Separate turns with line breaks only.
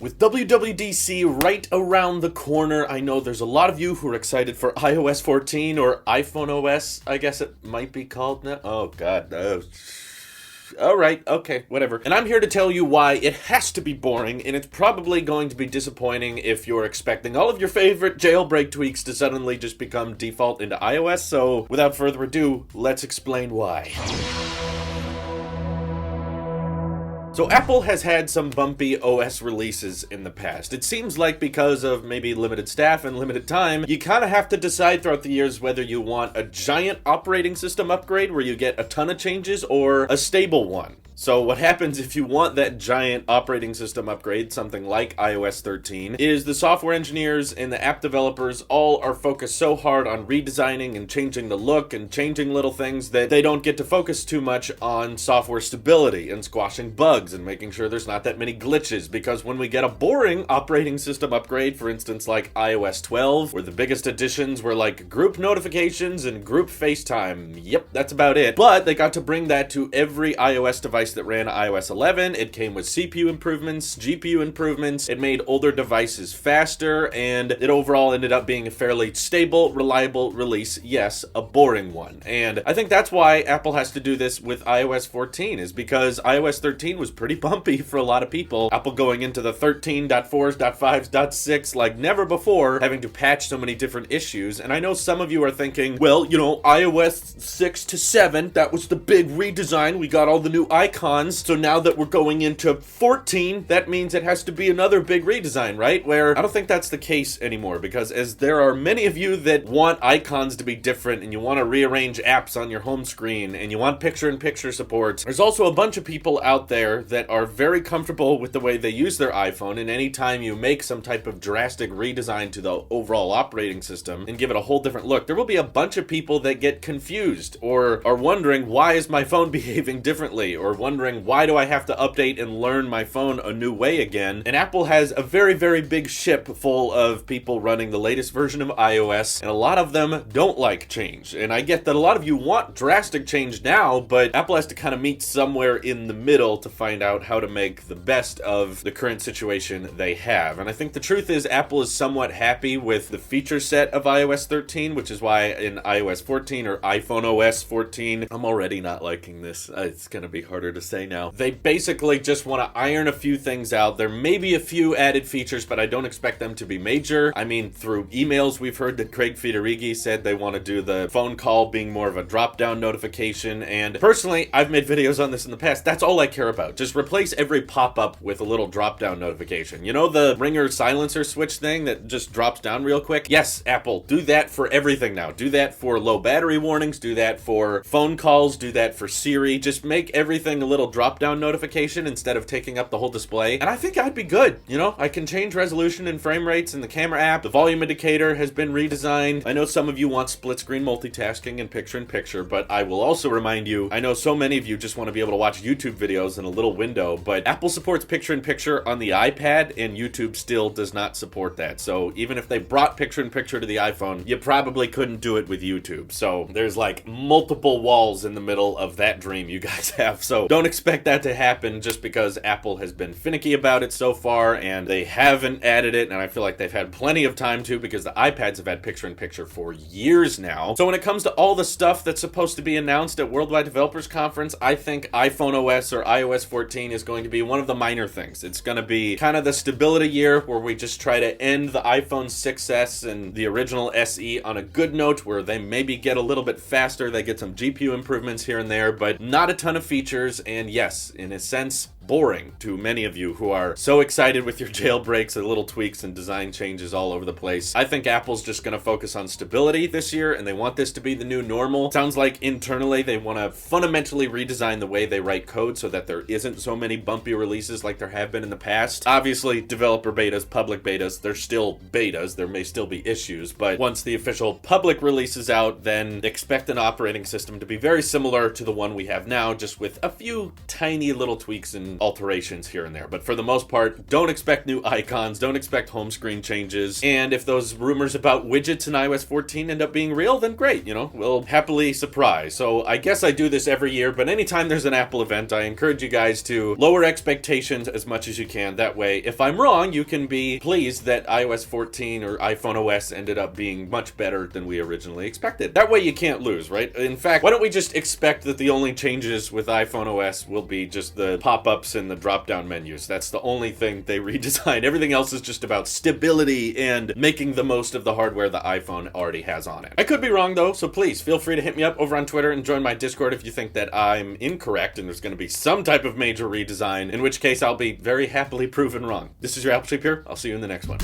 With WWDC right around the corner, I know there's a lot of you who are excited for iOS 14 or iPhoneOS, I guess it might be called now. Oh god, Alright, okay, whatever. And I'm here to tell you why it has to be boring, and it's probably going to be disappointing if you're expecting all of your favorite jailbreak tweaks to suddenly just become default into iOS, so without further ado, let's explain why. So Apple has had some bumpy OS releases in the past. It seems like because of maybe limited staff and limited time, you kind of have to decide throughout the years whether you want a giant operating system upgrade where you get a ton of changes or a stable one. So what happens if you want that giant operating system upgrade, something like iOS 13, is the software engineers and the app developers all are focused so hard on redesigning and changing the look and changing little things that they don't get to focus too much on software stability and squashing bugs and making sure there's not that many glitches, because when we get a boring operating system upgrade, for instance like iOS 12, where the biggest additions were like group notifications and group FaceTime, yep, that's about it, but they got to bring that to every iOS device that ran iOS 11. It came with CPU improvements, GPU improvements, it made older devices faster, and it overall ended up being a fairly stable, reliable release. Yes, a boring one. And I think that's why Apple has to do this with iOS 14, is because iOS 13 was pretty bumpy for a lot of people. Apple going into the 13.4s, .5s, .6 like never before, having to patch so many different issues. And I know some of you are thinking, well, you know, iOS 6 to 7, that was the big redesign. We got all the new icons. So now that we're going into 14, that means it has to be another big redesign, right? Where I don't think that's the case anymore, because as there are many of you that want icons to be different and you want to rearrange apps on your home screen and you want picture-in-picture support, there's also a bunch of people out there that are very comfortable with the way they use their iPhone, and anytime you make some type of drastic redesign to the overall operating system and give it a whole different look, there will be a bunch of people that get confused or are wondering, why is my phone behaving differently? Or wondering, why do I have to update and learn my phone a new way again? And Apple has a very, very big ship full of people running the latest version of iOS, and a lot of them don't like change. And I get that a lot of you want drastic change now, but Apple has to kind of meet somewhere in the middle to find out how to make the best of the current situation they have. And I think the truth is Apple is somewhat happy with the feature set of iOS 13, which is why in iOS 14 or iPhoneOS 14, I'm already not liking this. It's gonna be harder to say now. They basically just want to iron a few things out. There may be a few added features, but I don't expect them to be major. I mean, through emails, we've heard that Craig Federighi said they want to do the phone call being more of a drop-down notification, and personally, I've made videos on this in the past. That's all I care about. Just replace every pop-up with a little drop-down notification. You know the ringer silencer switch thing that just drops down real quick? Yes, Apple, do that for everything now. Do that for low battery warnings, do that for phone calls, do that for Siri. Just make everything a little drop-down notification instead of taking up the whole display, and I think I'd be good. You know, I can change resolution and frame rates in the camera app. The volume indicator has been redesigned. I know some of you want split-screen multitasking and picture-in-picture, but I will also remind you, I know so many of you just want to be able to watch YouTube videos in a little window, but Apple supports picture-in-picture on the iPad, and YouTube still does not support that. So even if they brought picture-in-picture to the iPhone, you probably couldn't do it with YouTube. So there's like multiple walls in the middle of that dream you guys have. So don't expect that to happen just because Apple has been finicky about it so far, and they haven't added it, and I feel like they've had plenty of time to, because the iPads have had picture-in-picture for years now. So when it comes to all the stuff that's supposed to be announced at Worldwide Developers Conference, I think iPhoneOS or iOS 14 is going to be one of the minor things. It's going to be kind of the stability year where we just try to end the iPhone 6S and the original SE on a good note, where they maybe get a little bit faster, they get some GPU improvements here and there, but not a ton of features, and yes, in a sense, boring to many of you who are so excited with your jailbreaks and little tweaks and design changes all over the place. I think Apple's just going to focus on stability this year, and they want this to be the new normal. Sounds like internally they want to fundamentally redesign the way they write code so that there isn't so many bumpy releases like there have been in the past. Obviously, developer betas, public betas, they're still betas. There may still be issues, but once the official public release is out, then expect an operating system to be very similar to the one we have now, just with a few tiny little tweaks and alterations here and there. But for the most part, don't expect new icons, don't expect home screen changes. And if those rumors about widgets in iOS 14 end up being real, then great, you know, we'll happily surprise. So I guess I do this every year, but anytime there's an Apple event, I encourage you guys to lower expectations as much as you can. That way, if I'm wrong, you can be pleased that iOS 14 or iPhoneOS ended up being much better than we originally expected. That way you can't lose, right? In fact, why don't we just expect that the only changes with iPhoneOS will be just the pop-ups and the drop-down menus. That's the only thing they redesigned. Everything else is just about stability and making the most of the hardware the iPhone already has on it. I could be wrong though, so please feel free to hit me up over on Twitter and join my Discord if you think that I'm incorrect and there's going to be some type of major redesign, in which case I'll be very happily proven wrong. This is your Apple Sheep here. I'll see you in the next one.